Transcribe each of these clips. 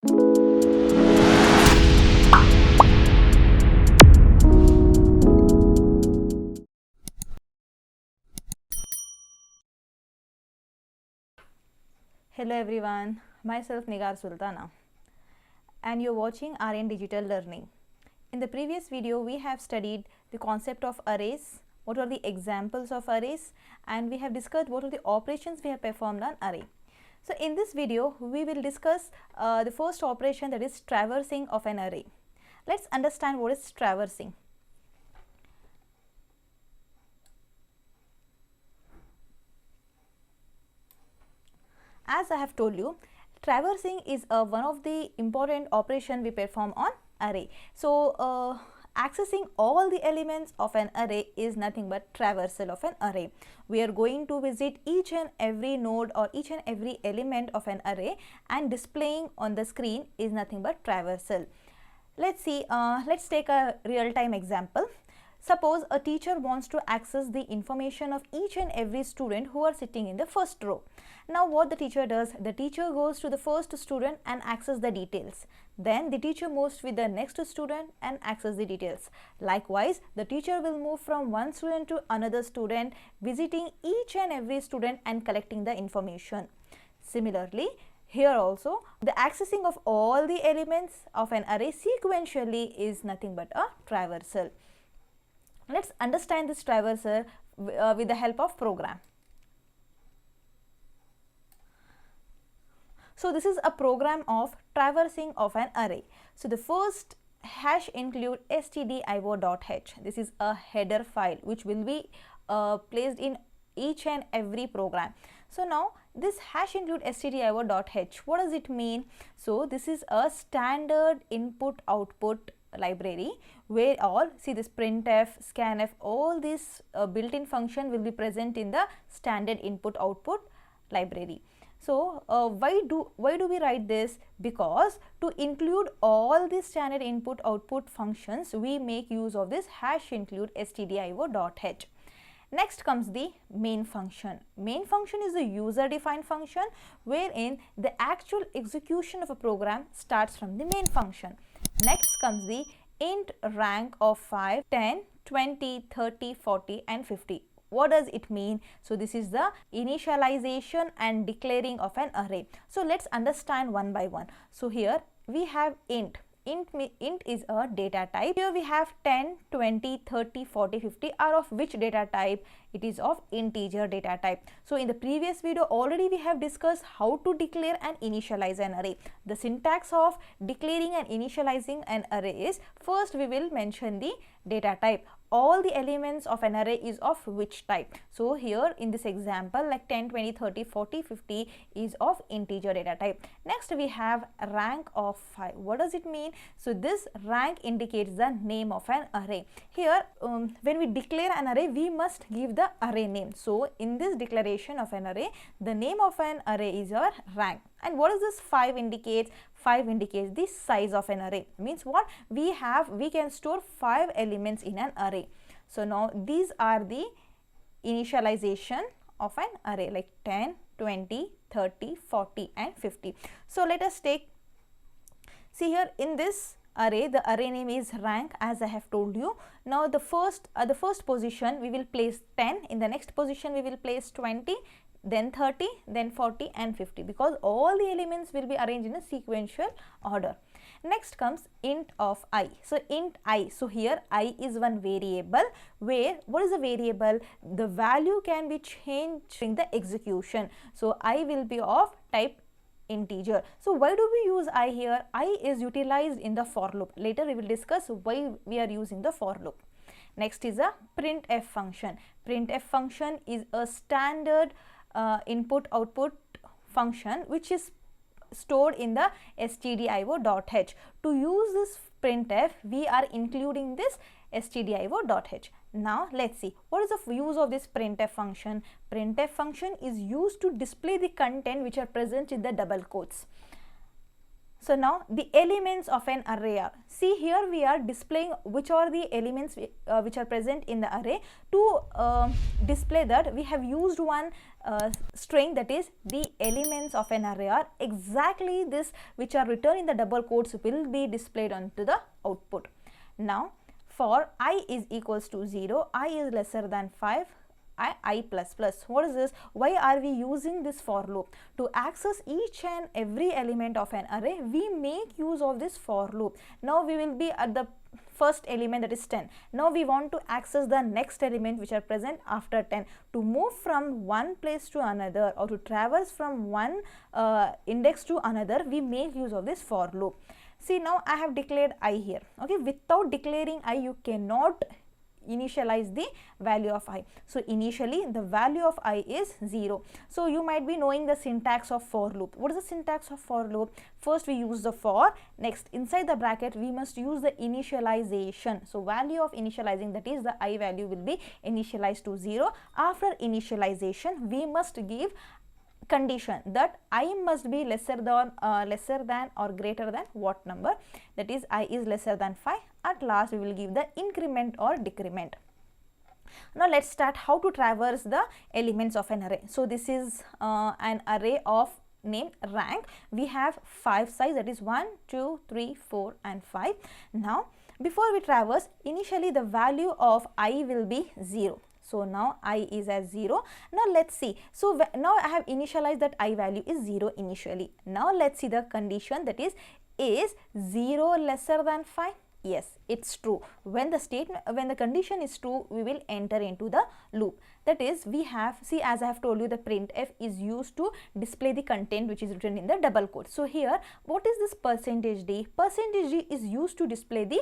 Hello everyone, myself Nigar Sultana and you're watching RN Digital Learning. In the previous video we have studied the concept of arrays, what are the examples of arrays, and we have discussed what are the operations we have performed on array. So in this video we will discuss the first operation, that is traversing of an array. Let's understand what is traversing. As I have told you, traversing is one of the important operation we perform on array. So accessing all the elements of an array is nothing but traversal of an array. We are going to visit each and every node or each and every element of an array, and displaying on the screen is nothing but traversal. Let's see, let's take a real-time example. Suppose a teacher wants to access the information of each and every student who are sitting in the first row. Now what the teacher does, the teacher goes to the first student and access the details. Then the teacher moves with the next student and access the details. Likewise, the teacher will move from one student to another student, visiting each and every student and collecting the information. Similarly, here also the accessing of all the elements of an array sequentially is nothing but a traversal. Let's understand this traversal with the help of program. So this is a program of traversing of an array. So the first hash include stdio.h. This is a header file which will be placed in each and every program. So now this hash include stdio.h, what does it mean? So this is a standard input output library where all, see this printf, scanf, all these built-in function will be present in the standard input output library. So why do we write this? Because to include all these standard input output functions, we make use of this hash include stdio.h. Next comes the main function. Main function is a user defined function wherein the actual execution of a program starts from the main function. Next comes the int rank of 5, 10, 20, 30, 40 and 50. What does it mean? So this is the initialization and declaring of an array. So let's understand one by one. So here we have int. Int is a data type. Here we have 10, 20, 30, 40, 50 are of which data type? It is of integer data type. So in the previous video already we have discussed how to declare and initialize an array. The syntax of declaring and initializing an array is, first we will mention the data type. All the elements of an array is of which type. So here in this example, like 10, 20, 30, 40, 50 is of integer data type. Next we have rank of 5. What does it mean? So this rank indicates the name of an array. Here when we declare an array, we must give the array name. So in this declaration of an array, the name of an array is our rank. And what does this 5 indicates? 5 indicates the size of an array. Means what? We can store 5 elements in an array. So now these are the initialization of an array, like 10, 20, 30, 40 and 50. So let us take, see here in this array, the array name is rank, as I have told you. Now the first position we will place 10, in the next position we will place 20, then 30, then 40 and 50, because all the elements will be arranged in a sequential order. Next comes int of I. So int I, so here I is one variable where, what is a variable? The value can be changed during the execution. So I will be of type integer. So why do we use I here? I is utilized in the for loop. Later we will discuss why we are using the for loop. Next is a printf function. Printf function is a standard input output function which is stored in the stdio.h. To use this printf, we are including this stdio.h. Now let's see what is the use of this printf function. Printf function is used to display the content which are present in the double quotes. So now the elements of an array are, see here we are displaying which are the elements which are present in the array. To display that, we have used one string, that is the elements of an array are exactly this which are written in the double quotes will be displayed onto the output. Now for I is equals to 0, I is lesser than 5, I plus plus. What is this? Why are we using this for loop? To access each and every element of an array, we make use of this for loop. Now we will be at the first element, that is 10. Now we want to access the next element which are present after 10. To move from one place to another, or to traverse from one index to another, we make use of this for loop. See, now I have declared I here. Okay, without declaring I, you cannot initialize the value of I. So initially the value of I is 0. So you might be knowing the syntax of for loop. What is the syntax of for loop? First we use the for, next inside the bracket we must use the initialization. So value of initializing, that is the I value, will be initialized to 0. After initialization we must give condition that I must be lesser than or greater than what number, that is I is lesser than 5. At last we will give the increment or decrement. Now let's start how to traverse the elements of an array. So this is an array of named rank. We have 5 sides, that is 1, 2, 3, 4 and 5. Now before we traverse, initially the value of I will be 0. So now I is as 0. Now let's see. So now I have initialized that I value is 0 initially. Now let's see the condition, that is 0 lesser than 5? Yes, it's true. When the condition is true, we will enter into the loop. That is, we have, see, as I have told you, the printf is used to display the content which is written in the double quote. So here, what is this %d? %d is used to display the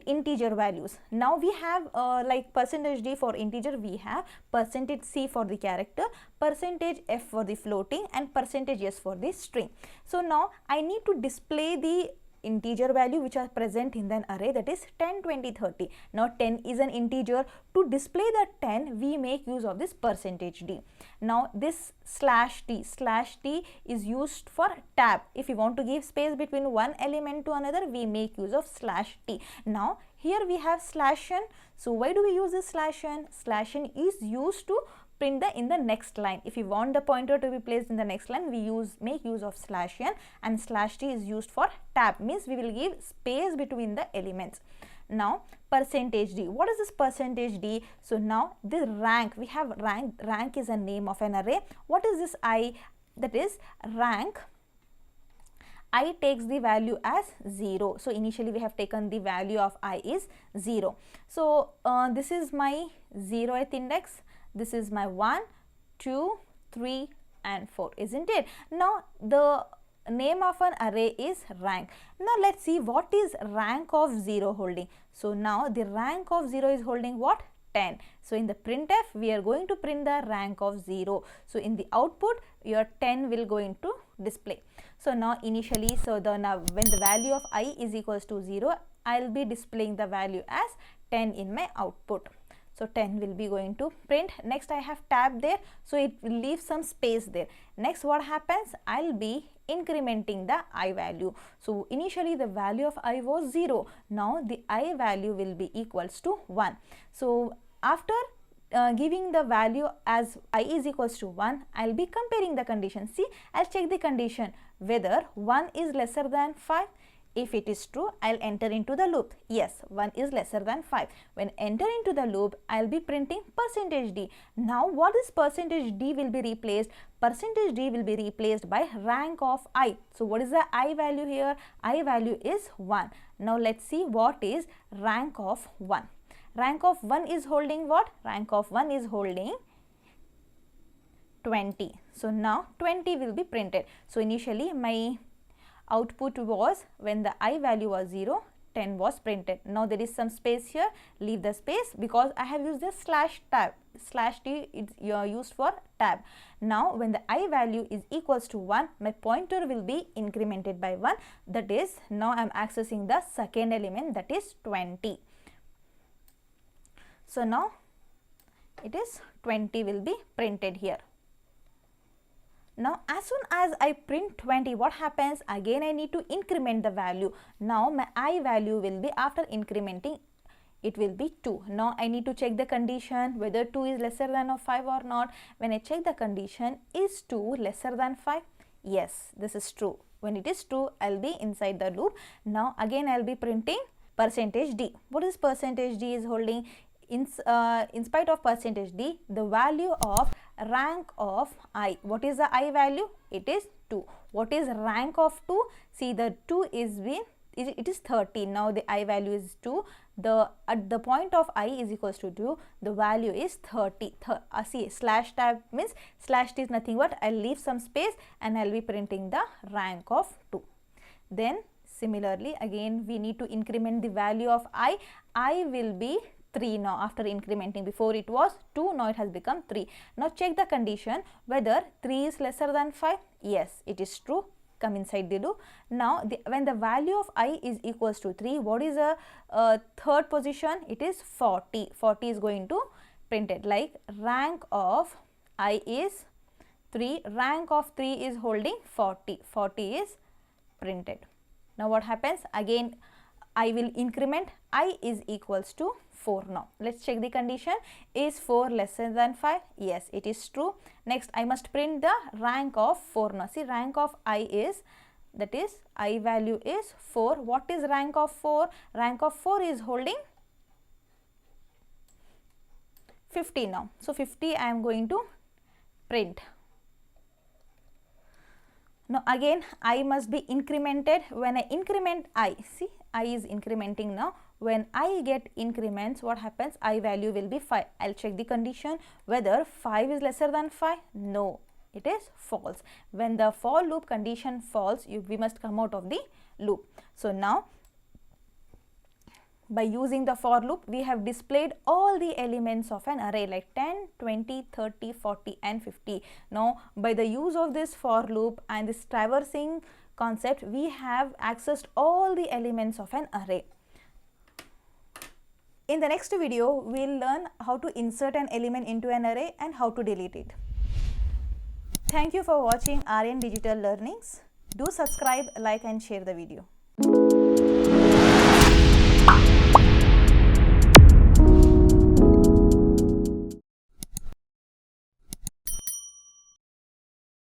integer values. Now we have like %d for integer, we have %c for the character, %f for the floating and %s for the string. So now I need to display the integer value which are present in an array, that is 10, 20, 30. Now 10 is an integer. To display the 10, we make use of this %d. Now this /t is used for tab. If you want to give space between one element to another, we make use of /t. Now here we have /n. So why do we use this /n? /n is used to print in the next line. If you want the pointer to be placed in the next line, we make use of /n, and /t is used for tab, means we will give space between the elements. Now %d, what is this %d? So now this rank, we have rank is a name of an array. What is this I? That is rank. I takes the value as 0. So initially we have taken the value of I is 0. So this is my 0th index. This is my 1, 2, 3 and 4, isn't it? Now the name of an array is rank. Now let's see what is rank of 0 holding. So now the rank of 0 is holding what? 10. So in the printf we are going to print the rank of 0. So in the output your 10 will going to display. So now initially, so now when the value of I is equals to 0, I will be displaying the value as 10 in my output. So 10 will be going to print. Next I have tab there, so it will leave some space there. Next what happens? I'll be incrementing the I value. So initially the value of I was 0. Now the I value will be equals to 1. So after giving the value as I is equals to 1, I'll be comparing the condition. See, I'll check the condition whether 1 is lesser than 5. If it is true, I'll enter into the loop. Yes, 1 is lesser than 5. When enter into the loop, I'll be printing %d. Now, what is %d will be replaced? %d will be replaced by rank of I. So, what is the I value here? I value is 1. Now, let's see what is rank of 1. Rank of 1 is holding what? Rank of 1 is holding 20. So, now 20 will be printed. So, initially my output was, when the I value was 0, 10 was printed. Now there is some space here, leave the space because I have used the /tab. /t is used for tab. Now when the I value is equals to 1, my pointer will be incremented by 1. That is, now I am accessing the second element, that is 20. So now it is 20 will be printed here. Now as soon as I print 20, what happens? Again I need to increment the value. Now my I value will be, after incrementing, it will be 2. Now I need to check the condition whether 2 is lesser than or 5 or not. When I check the condition, is 2 lesser than 5? Yes, this is true. When it is true, I'll be inside the loop. Now again I'll be printing %d. What is %d is holding? In spite of %d, the value of rank of I. What is the I value? It is 2. What is rank of 2? See, the 2 is it is 30. Now the I value is 2. At the point of I is equals to 2, the value is 30. See, slash tab means slash is nothing but I'll leave some space and I'll be printing the rank of 2. Then similarly again we need to increment the value of I. I will be 3 now after incrementing. Before it was 2, now it has become 3. Now check the condition whether 3 is lesser than 5. Yes, it is true. Come inside the loop. Now when the value of I is equals to 3, what is the third position? It is 40. 40 is going to printed, like rank of I is 3, rank of 3 is holding 40. 40 is printed. Now what happens? Again I will increment. I is equals to 4 now. Let's check the condition. Is 4 lesser than 5? Yes, it is true. Next I must print the rank of 4 now. See, rank of I is, that is I value is 4. What is rank of 4? Rank of 4 is holding 50 now. So 50 I am going to print. Now again I must be incremented. When I increment I, see, I is incrementing now. When I get increments, what happens? I value will be 5. I'll check the condition whether 5 is lesser than 5. No, it is false. When the for loop condition false, we must come out of the loop. So now by using the for loop, we have displayed all the elements of an array like 10, 20, 30, 40 and 50. Now by the use of this for loop and this traversing concept, we have accessed all the elements of an array. In the next video, we'll learn how to insert an element into an array and how to delete it. Thank you for watching RN Digital Learnings. Do subscribe, like and share the video.